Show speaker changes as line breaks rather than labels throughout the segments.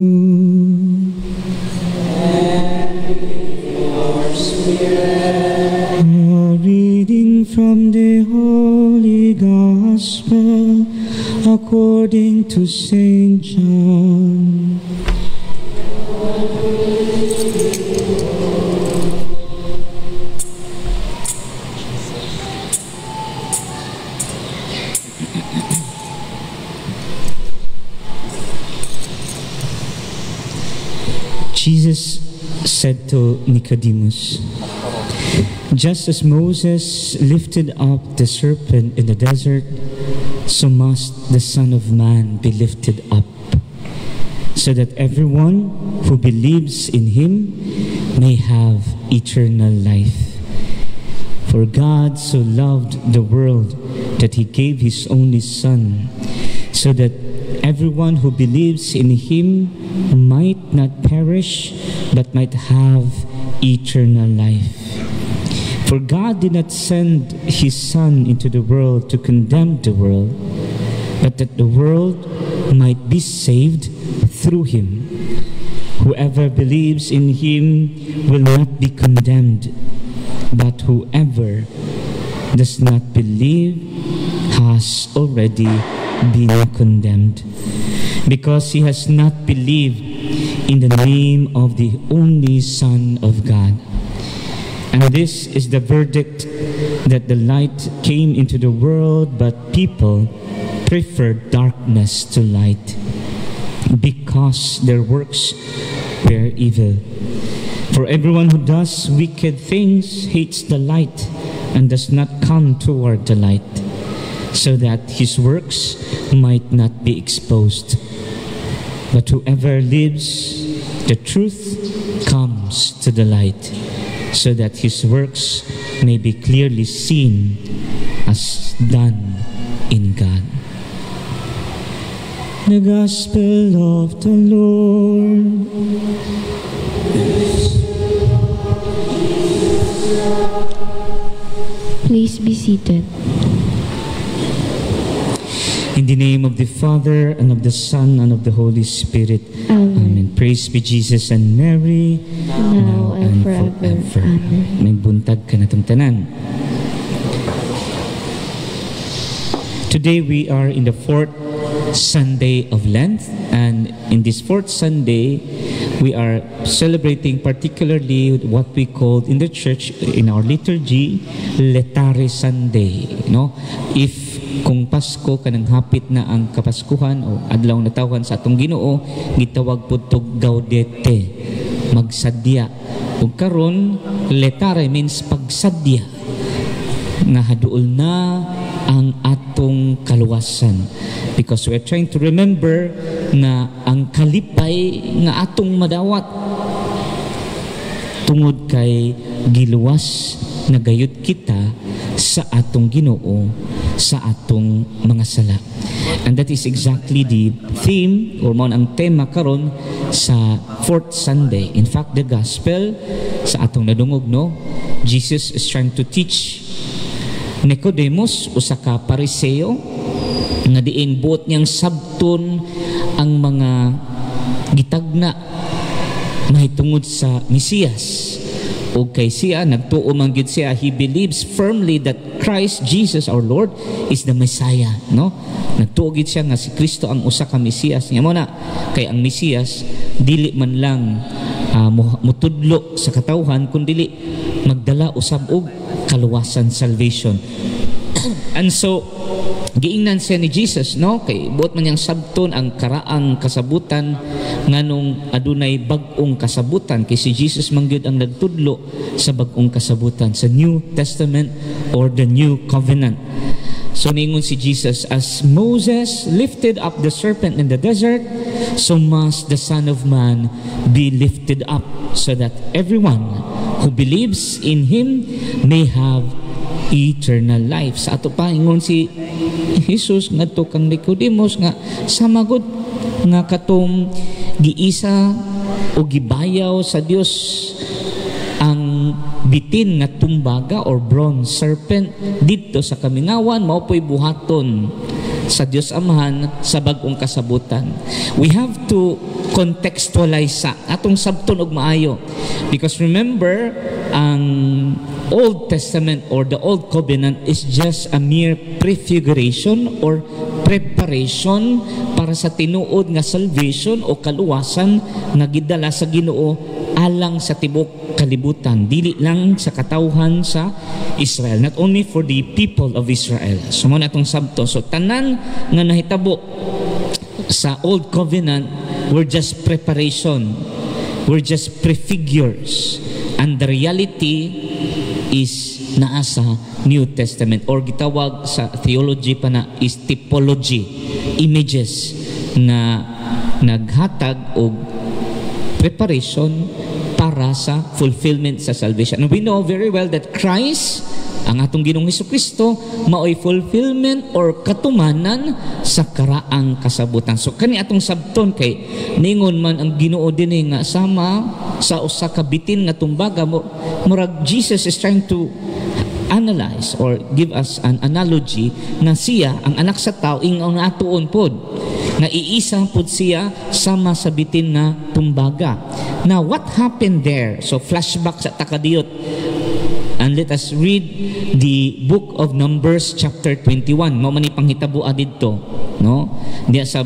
A reading from the Holy Gospel according to Saint John. Jesus said to Nicodemus, "Just as Moses lifted up the serpent in the desert, so must the Son of Man be lifted up, so that everyone who believes in him may have eternal life. For God so loved the world that he gave his only Son, so that everyone who believes in him might not perish, but might have eternal life. For God did not send his Son into the world to condemn the world, but that the world might be saved through him. Whoever believes in him will not be condemned, but whoever does not believe has already been condemned, because he has not believed in the name of the only Son of God. And this is the verdict, that the light came into the world, but people preferred darkness to light, because their works were evil. For everyone who does wicked things hates the light and does not come toward the light, so that his works might not be exposed. But whoever lives the truth comes to the light, so that his works may be clearly seen as done in God." The Gospel of the Lord.
Please be seated.
In the name of the Father, and of the Son, and of the Holy Spirit. Amen. Praise be Jesus and Mary,
now and forever. Amen.
May buntag ka na itong tanan. Today we are in the fourth Sunday of Lent, and in this fourth Sunday, we are celebrating particularly what we call in the church, in our liturgy, Letare Sunday. No? If kung Pasko kanang hapit na ang Kapaskuhan o adlaw na tawhan sa atong Ginoo, gitawag pud tog Gaudete, magsadya. Ug karon letare means pagsadya, nga haduol na ang atong kaluwasan, because we are trying to remember na ang kalipay nga atong madawat tungod kay giluwas na gayud kita sa atong Ginoo, sa atong mga sala. And that is exactly the theme, or mo ang tema karon sa fourth Sunday. In fact, the gospel sa atong nadungog, no, Jesus is trying to teach Nicodemus, usa ka Pariseo, nga diin buot niyang sabton ang mga gitagna mahitungod sa Mesiyas. O kay siya, nagtuo man gyud siya, he believes firmly that Christ Jesus our Lord is the Messiah, no? Nagtuo gyud siya nga si Kristo ang usa ka Mesiyas. Nga mo na, kay ang Mesiyas dili man lang mutudlo sa katawhan, kundi magdala usab og kaluwasan, salvation. And so giingnan siya ni Jesus, no, kay buot man yang sabton ang karaang kasabutan nganong adunay bag-ong kasabutan, kay si Jesus man gyud ang nagtudlo sa bag-ong kasabutan sa New Testament or the New Covenant. So ningon si Jesus, as Moses lifted up the serpent in the desert, so must the Son of Man be lifted up, so that everyone who believes in him may have eternal life. Sa ato pa ingon si Jesus ngadto kang Nicodemus nga samagod nga katong giisa o gibayaw sa Dios ang bitin nga tumbaga or bronze serpent dito sa kamingawan, mao po'y buhaton sa Dios Amahan sa bag-ong kasabutan. We have to contextualize sa atong sabton og maayo. Because remember, ang Old Testament or the Old Covenant is just a mere prefiguration or preparation para sa tinuod nga salvation o kaluwasan nga gidala sa Ginoo alang sa tibok kalibutan, dili lang sa katawhan sa Israel, not only for the people of Israel. So mo na itong sabto. So tanan nga nahitabo sa Old Covenant were just preparation, were just prefigures, and the reality is naa sa New Testament, or gitawag sa theology pa na is typology, images na naghatag og preparation para sa fulfillment sa salvation. And we know very well that Christ, ang atong Ginoong Hesukristo, mao'y fulfillment or katumanan sa karaang kasabutan. So kani atong sabton kay ningon man ang Ginoo dinhi nga sama sa usa ka bitin nga tumbaga, murag Jesus is trying to analyze or give us an analogy na siya ang anak sa tao ingon atuon pod nga iisa pod siya sama sa bitin nga tumbaga. Now what happened there? So flashback sa takadiyot, and let us read the book of Numbers chapter 21. Mao man ipanghitabo didto, no? Diya sa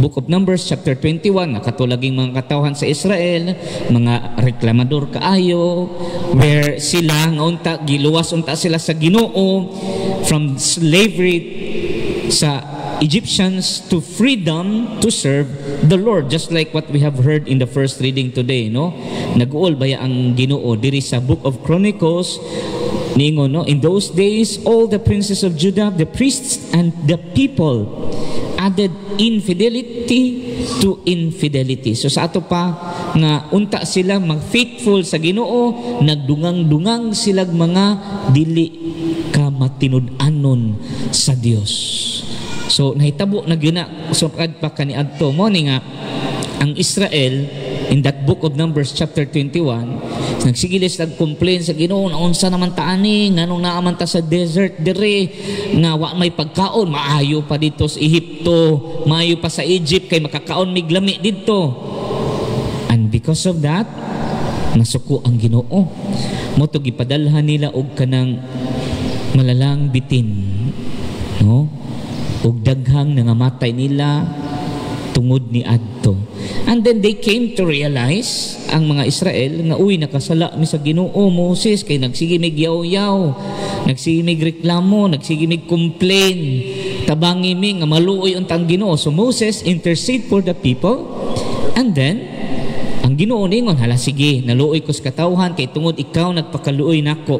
book of Numbers chapter 21, nakatulaging mga katawhan sa Israel, mga reklamador kaayo, where sila nga unta giluwas unta sila sa Ginoo from slavery sa Egyptians to freedom to serve the Lord, just like what we have heard in the first reading today, no? Nag-uol baya ang Ginoo diri sa book of Chronicles ningon, no? In those days all the princes of Judah, the priests and the people added infidelity to infidelity. So sa ato pa nga unta sila mag-faithful sa Ginoo, nagdungang-dungang silag mga dili ka matinud-anon sa Dios. So nahitabo na gyud na sukad pa kaniadto mo ni nga ang Israel in that book of Numbers chapter 21 nagsigilis nag-complain sa Ginoo na unsa naman ta ani nganong naaman ta sa desert dire nga wa may pagkaon, maayo pa dito sa Ehipto, maayo pa sa Egypt kay makakaon mig lami didto. And because of that nasuko ang Ginoo, mo to gipadalhan nila og kanang malalang bitin, no? Og daghang nangamatay nila tungod ni adto. And then they came to realize ang mga Israel nga uy nakasala mi sa Ginoo, Moses, kay nagsige mig yaw-yaw, nagsige mig reklamo, nagsige mig complain, tabangi mi nga maluoy untang Ginoo. So Moses intercede for the people, and then ang Ginoo ningon, hala sige, naluoy ko sa katawhan kay tungod ikaw nagpakaluoy nako.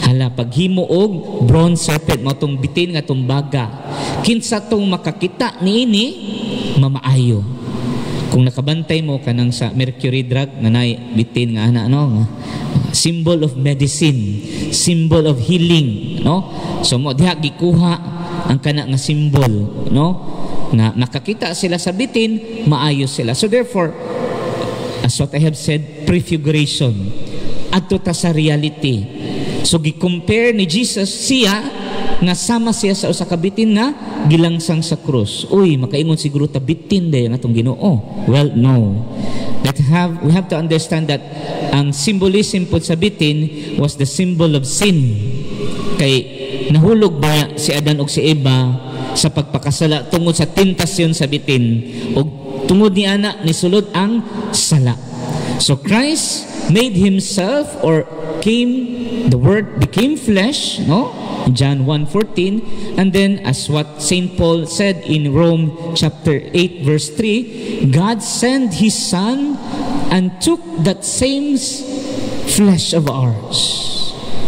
Hala paghimo og bronze serpent mo tong bitin nga tumbaga, kinsa tong makakita niini mamaayo. Kung nakabantay mo kanang sa mercury drug nga nay bitin nga ana, no, symbol of medicine, symbol of healing, no? So mo diha gikuha ang kana nga symbol, no, na makakita sila sa bitin, maayo sila. So therefore, as what I have said, prefiguration adto ta sa reality. So gi-compare ni Jesus siya nga sama siya sa usa ka bitin nga gilangsang sa krus. Uy, makaingon siguro ta bitin day ang atong Ginoo. Well, no. We have to understand that ang symbolism po sa bitin was the symbol of sin. Kay nahulog ba si Adan ug si Eva sa pagpakasala tungod sa tentasyon sa bitin, ug tungod ni ana ni sulod ang sala. So Christ made himself, or the word became flesh, no? John 1:14. And then as what St. Paul said in Rome chapter 8 verse 3, God sent his son and took that same flesh of ours,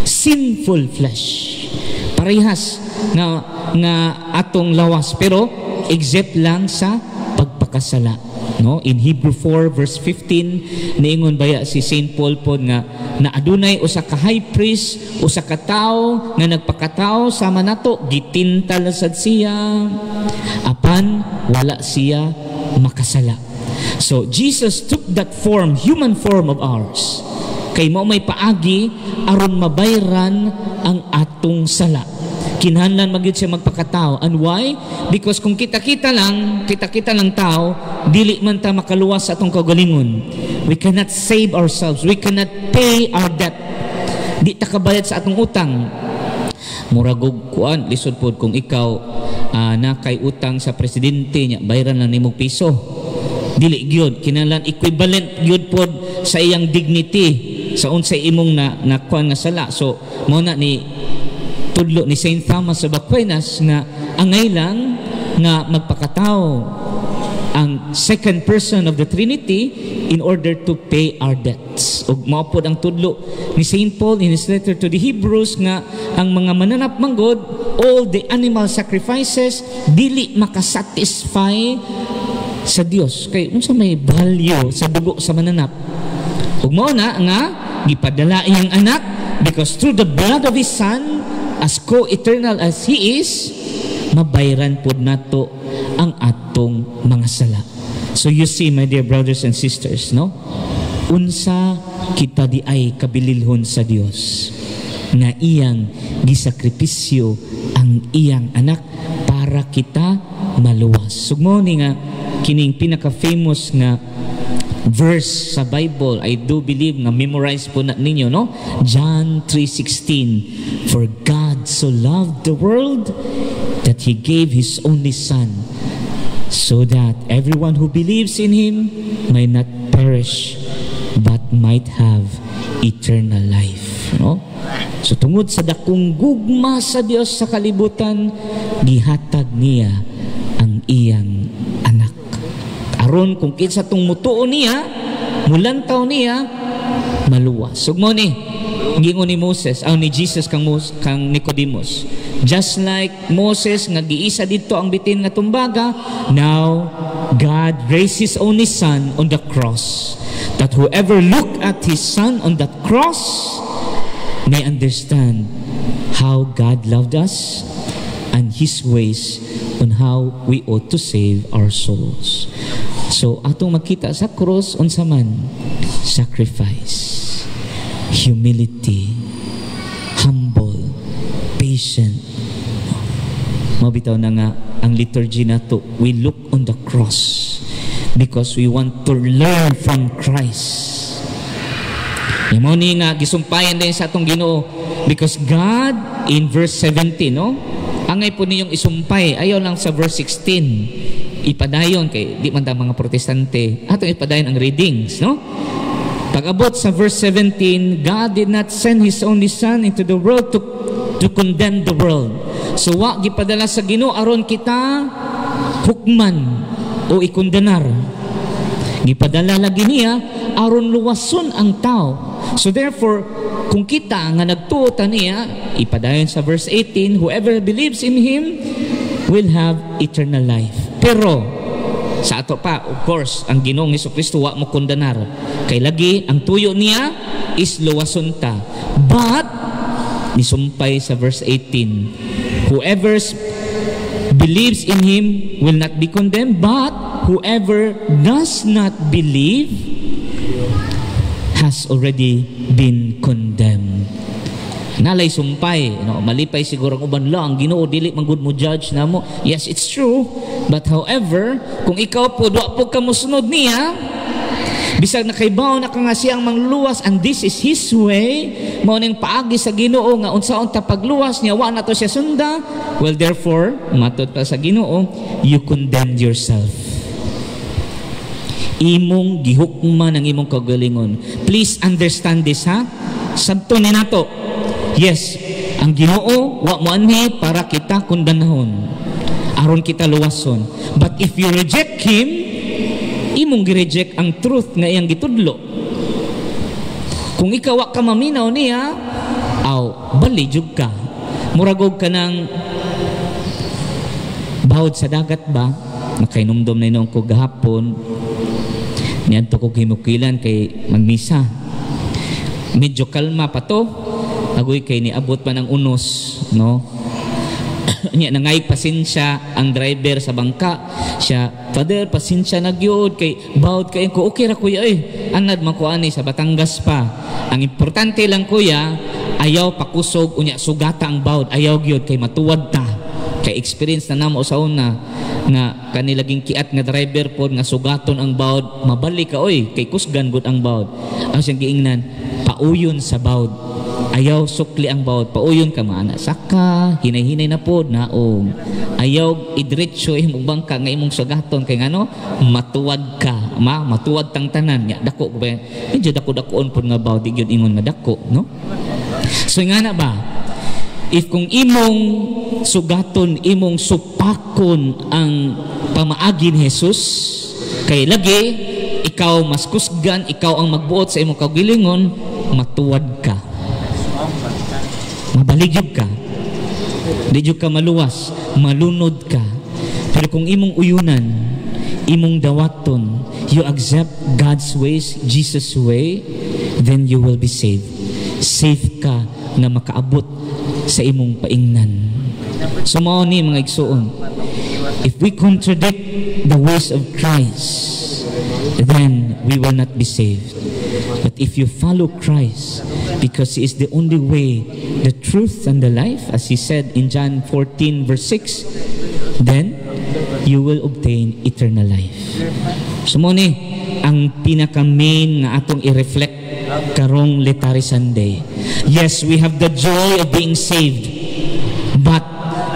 sinful flesh, parehas nga atong lawas, pero except lang sa pagpakasala, no? In Hebrew 4 verse 15 niingon baya si St. Paul pod nga na adunay usa ka high priest, usa ka tawo nga nagpakatao sama nato, gitintal sad siya apan wala siya makasala. So Jesus took that form, human form of ours, kay mao may paagi aron mabayran ang atong sala. kinahanglan magyud siya magpakatao. And why? Because kung kita-kita lang tao, dili man ta makaluwas sa atong kaugalingon. We cannot save ourselves. We cannot pay our debt. Di ta kabayad sa atong utang. Muragog kuan lisod pod kung ikaw na kay utang sa presidente nya, bayaran lang nimo piso. Dili gyud, kinahanglan equivalent gyud pod sa iyang dignity sa unsay imong na kuan nga sala. So mo na ni tudlo ni Saint Thomas of Aquinas nga angay lang nga magpakatao ang second person of the Trinity in order to pay our debts. Ug mao pod ang tudlo ni Saint Paul in his letter to the Hebrews nga ang mga mananap manggod, all the animal sacrifices dili makasatisfy sa Dios. Kay unsa may value sa dugo sa mananap? Ug mao na nga gipadala iyang anak because through the blood of his son, as co-eternal as he is, mabayran pod nato ang atong mga sala. So you see, my dear brothers and sisters, no? Unsa kita di ay kabililhon sa Dios nga iyang gisakripisyo ang iyang anak para kita maluwas. Sugmo ni nga kining pinaka-famous nga verse sa Bible, I do believe nga memorize po na ninyo, no? John 3:16, for God so loved the world that He gave His only Son, so that everyone who believes in Him may not perish but might have eternal life, no? So tungod sa dakong gugma sa Dios sa kalibutan, gihatag niya ang iyang anak. Aron kung kinsa tong mutuo niya, mulantaw niya, maluwas. Sugmo ni gingon ni Moses, ni Jesus kang Nicodemus. Just like Moses nga giisa dito ang bitin nga tumbaga, now God raised His only Son on the cross, that whoever look at His Son on that cross may understand how God loved us and His ways on how we ought to save our souls. So atong makita sa cross unsa man, sacrifice, humility, humble, patient. Mabitaw na nga ang liturgy nato, we look on the cross because we want to learn from Christ. Imo ni nga gisumpayan din sa atong Ginoo because God in verse 17, no? Angay po niyong isumpay, ayaw lang sa verse 16. Ipadayon kay di man ta mga protestante atong ipadayon ang readings, no? Pag-abot sa verse 17, God did not send His only Son into the world to condemn the world. So wa gipadala sa Ginoo aron kita hukman o ikondenar. Gipadala lagi niya aron luwason ang tao. So therefore, kung kita nga nagtuo ta niya, ipadayon sa verse 18, whoever believes in Him will have eternal life. Pero sa ato pa, of course, ang Ginoong Hesukristo wa mo kondenar. Kay lagi ang tuyo niya is luwason ta. But nisumpay sa verse 18, whoever believes in Him will not be condemned, but whoever does not believe has already been condemned. Nalay sumpay, no? Malipay siguro ang uban lang, ang Ginoo dili man gud mo judge namo. Yes, it's true, but however, kung ikaw po wa po ka mosunod niya, bisag nakaibaw na ka nga siyang mangluluwas and this is His way, mao ning paagi sa Ginoo nga unsaon ta pagluwas niya wa na to siya sunda, well therefore matud pa sa Ginoo, you condemned yourself. Imong gihukman ang imong kagalingon. Please understand this, ha? Sabto ni nato. Yes, ang Ginoo wa mo anhi para kita kundanahon, aron kita luwason. But if you reject Him, imong gi-reject ang truth nga iyang gitudlo. Kung ikaw wa ka maminaw niya, bali jud ka. Muragog ka ng bawod sa dagat ba? Nakainomdom na inong ko gahapon. Niadto ko himukilan kay magmisa. Medyo kalma pa to. Agoy kay niabot pa ng unos, no? Nya nangay pasensya ang driver sa bangka. Siya, "Father, pasensya na gyud kay bawod kay ko." Okay ra kuya, anad man ko ani sa Batangas pa. Ang importante lang kuya,
ayaw pakusog unya sugata ang bawd, ayaw gyud kay matuwad ta. Kay experience na namo sa una nga kanilaging kiat nga driver pod nga sugaton ang bawd, mabalik ka oy kay kusgan gud ang bawd. Ang siyang giingnan, pauyon sa bawd. Ayaw sukli ang bawd, pauyon ka maana saka hinay-hinay na pod naong. Ayaw idretso imong bangka nga imong sugaton kay ngano matuwad ka, matuwad tang tanan nya dako ba. Medyo dako-dakoon pod nga bawd gyud ingon nga dako, no? So nga na ba? If kung imong sugaton, imong supakon ang pamaagi ni Jesus, kay lagi, ikaw mas kusgan, ikaw ang magbuot sa imong kaugalingon, matuwad ka. Mabaligyog ka. Digyog ka maluwas, malunod ka. Pero kung imong uyunan, imong dawaton, you accept God's ways, Jesus' way, then you will be saved. Safe ka na makaabot sa imong paingnan. So mao ni mga igsuon, if we contradict the ways of Christ, then we will not be saved. But if you follow Christ, because He is the only way, the truth, and the life, as He said in John 14 verse 6, then you will obtain eternal life. So mao ni ang pinaka-main nga atong i-reflect karong Letary Sunday. Yes, we have the joy of being saved, but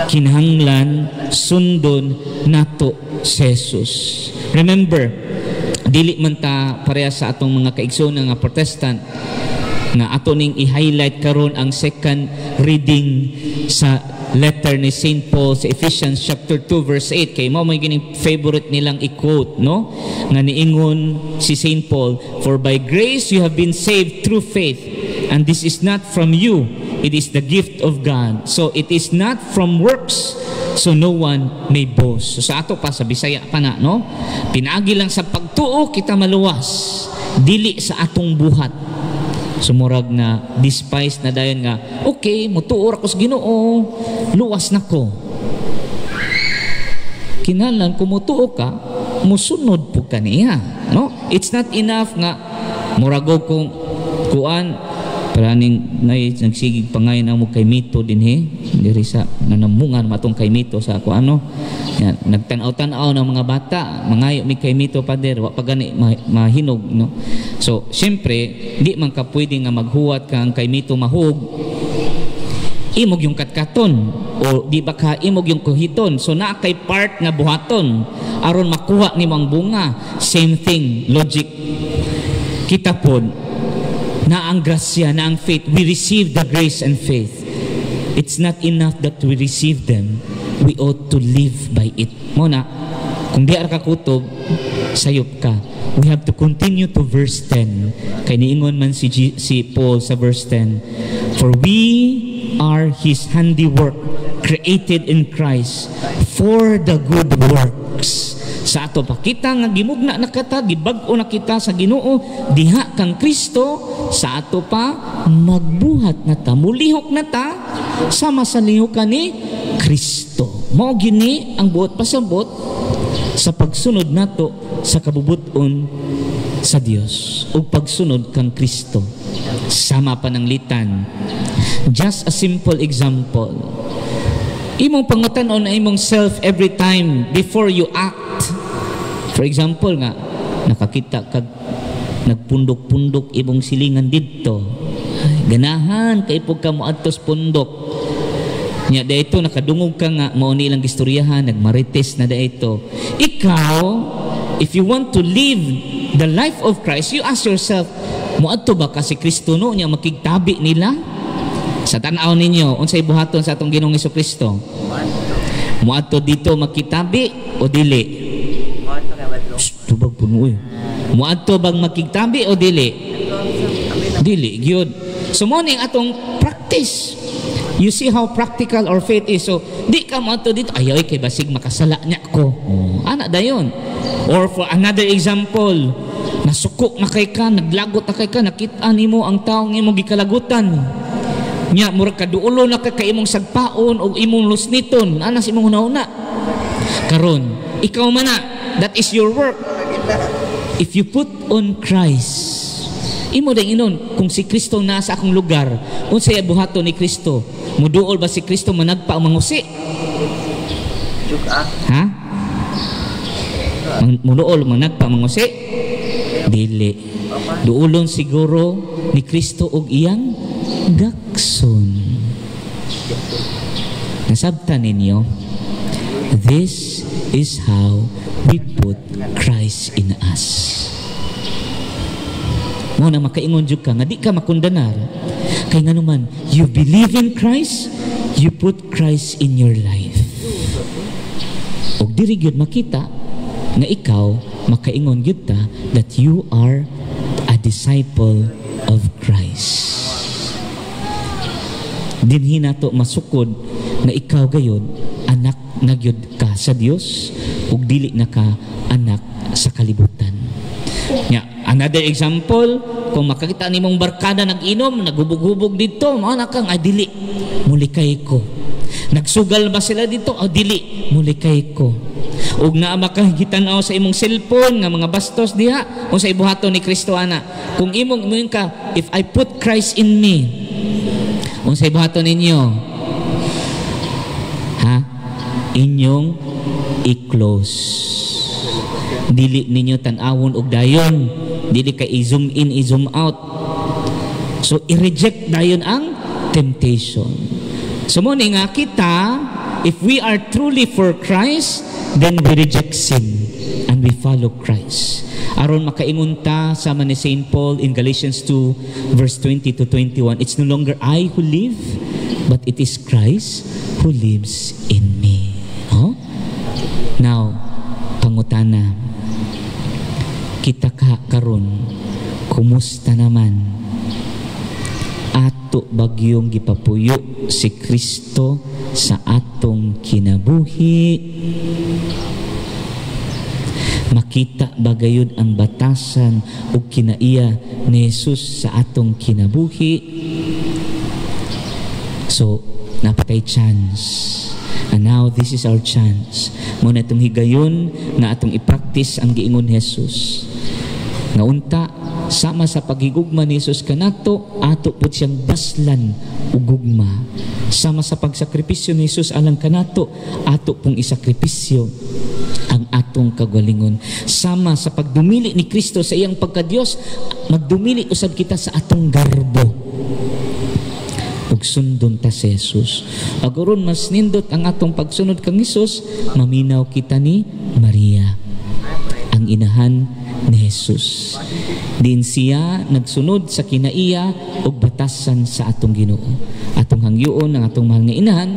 kinahanglan sundon nato si Jesus. Remember, dili man ta pareha sa atong mga kaigsoon nga Protestant nga ato ning i-highlight karon ang second reading sa letter ni St. Paul sa Ephesians chapter 2 verse 8, kay mao may gining favorite nilang i-quote, no, nga niingon si St. Paul, for by grace you have been saved through faith, and this is not from you, it is the gift of God, so it is not from works, so no one may boast. So sa ato pa sa Bisaya pa na, no, pinaagi lang sa pagtuo kita maluwas, dili sa atong buhat. Sumurag na despise na dayon nga, okay, mutuor ako sa Ginoo, luwas na ko. Kinahanglan kung mutuo ka, musunod po ka niya, no? It's not enough nga murago kung kuan paraning nagsigig pangayon amo kay Mito dinhi diri sa nanamungan matong kay Mito sa ako ano yan, nagtanaw-tanaw ng mga bata, mangayo mi kay Mito pader, wa pa gani mahinog, no? So syempre di man ka pwede nga maghuwat ka ang kay Mito mahug, imog yung katkaton o di ba ka imog yung kuhiton, so na kay part nga buhaton aron makuha ni mang bunga. Same thing, logic kita pod na ang grasya, na ang faith, we receive the grace and faith. It's not enough that we receive them, we ought to live by it. Muna, kung di ka kutob, sayop ka. We have to continue to verse 10. Kay niingon man si Paul sa verse 10, for we are His handiwork, created in Christ for the good works. Sa ato pa kita nga gimugna na kata, gibag-o na kita sa Ginoo, diha kang Kristo, sa ato pa magbuhat na ta, mulihok na ta sama sa lihukan ni Kristo. Mao gini ang buot pasabot sa pagsunod nato sa kabubuton sa Dios ug pagsunod kang Kristo. Sama pananglitan. Just a simple example. Imong pangutan-on na imong self every time before you act. For example nga, nakakita kag nagpundok-pundok imong silingan didto. Ganahan kay pug ka moadtos pundok. Nya dayto nakadungog ka nga mao ni ilang gistoryahan, nagmarites na dayto. Ikaw, if you want to live the life of Christ, you ask yourself, moadto ba ka si Kristo no nya makigtabi nila? Sa tan-aw ninyo, unsay buhaton sa atong Ginoong Hesukristo? Moadto dito makitabi o dili? Tubag puno eh. Muadto bang makigtabi o dili? Dili, gyud. So mo ning atong practice. You see how practical our faith is. So di ka muadto dito, ayaw kay basig makasala niya ko. Ana dayon. Or for another example, nasukok na kay ka, naglagot na kay ka, nakita nimo ang taong imong gikalagutan. Nya murag kaduulo na kay imong sagpaon o imong lusniton, ana sa imong hunahuna. Karon, ikaw man na, that is your work. If you put on Christ, imo ding inon, kung si Kristo nasa akong lugar, Unsay buhaton ni Kristo? Muduol ba si Kristo managpa ang mangusi? Ha? Muduol managpa ang mangusi? Dili. Duulon siguro ni Kristo og iyang gakson. Nasabtan ninyo, this is how we put Christ in us. Mo na makaingon jud ka nga di ka makundanar. Kay nga naman, you believe in Christ, you put Christ in your life. Og diri gyud makita nga ikaw makaingon gyud ta that you are a disciple of Christ. Dinhi nato masukod nga ikaw gayud anak na gyud ka sa Dios ug dili na ka anak sa kalibutan. Another example, kung makakita nimong barkada nag-inom, naghubog-hubog dito, mga nakang, dili, mulikay ko. Nagsugal ba sila dito? Dili, mulikay ko. Ug naa makahitanaw sa imong cellphone nga mga bastos diha o sa ibuhaton ni Kristo ana. Kung imong ka, if I put Christ in me, o sa ibuhaton ninyo, inyong i-close. Dili ninyo tan-awon og dayon, dili kay i-zoom in, i-zoom out. So i-reject dayon ang temptation. So mo ni nga kita, if we are truly for Christ, then we reject sin and we follow Christ. Aron makaingon ta sama ni Saint Paul in Galatians 2 verse 20 to 21, it's no longer I who live, but it is Christ who lives in me. Now, pangutana, kita karon, kumusta naman? Ato bagyong gipapuyo si Kristo sa atong kinabuhi. Makita bagayod ang batasan o kinaiya ni Jesus sa atong kinabuhi. So, napatay chance. And now, this is our chance. Muna itong higayon na atong i-practice ang giingon Jesus. Nga unta, sama sa paghigugma ni Jesus kanato, ato po siyang baslan o gugma. Sama sa pagsakripisyo ni Jesus alang kanato, ato pong isakripisyo ang atong kagalingon. Sama sa pagdumili ni Kristo sa iyang pagkadiyos, magdumili usab kita sa atong garbo. Ug sundon ta si Jesus. Agoron mas nindot ang atong pagsunod kang Jesus, maminaw kita ni Maria, ang inahan ni Jesus. Din siya nagsunod sa kinaiya ug batasan sa atong Ginoo. Atong hangyoon ang atong mahal nga inahan,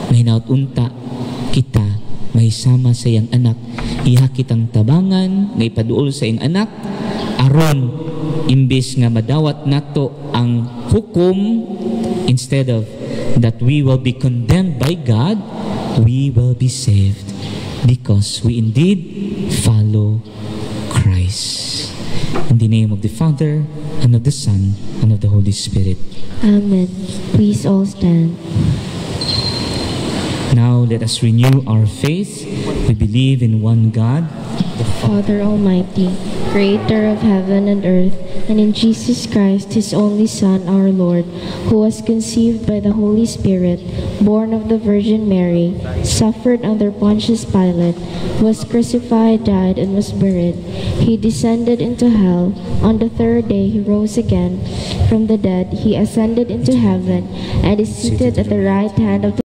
mahinaot unta kita may sama sa iyang anak. Iha kitang tabangan nga ipaduol sa iyang anak aron imbes nga madawat nato ang hukom, instead of that we will be condemned by God, we will be saved because we indeed follow Christ. In the name of the Father, and of the Son, and of the Holy Spirit.
Amen. Please all stand.
Now let us renew our faith. We believe in one God, the
Father Almighty, creator of heaven and earth, and in Jesus Christ, his only Son, our Lord, who was conceived by the Holy Spirit, born of the Virgin Mary, suffered under Pontius Pilate, was crucified, died, and was buried. He descended into hell. On the third day he rose again from the dead. He ascended into heaven and is seated at the right hand of the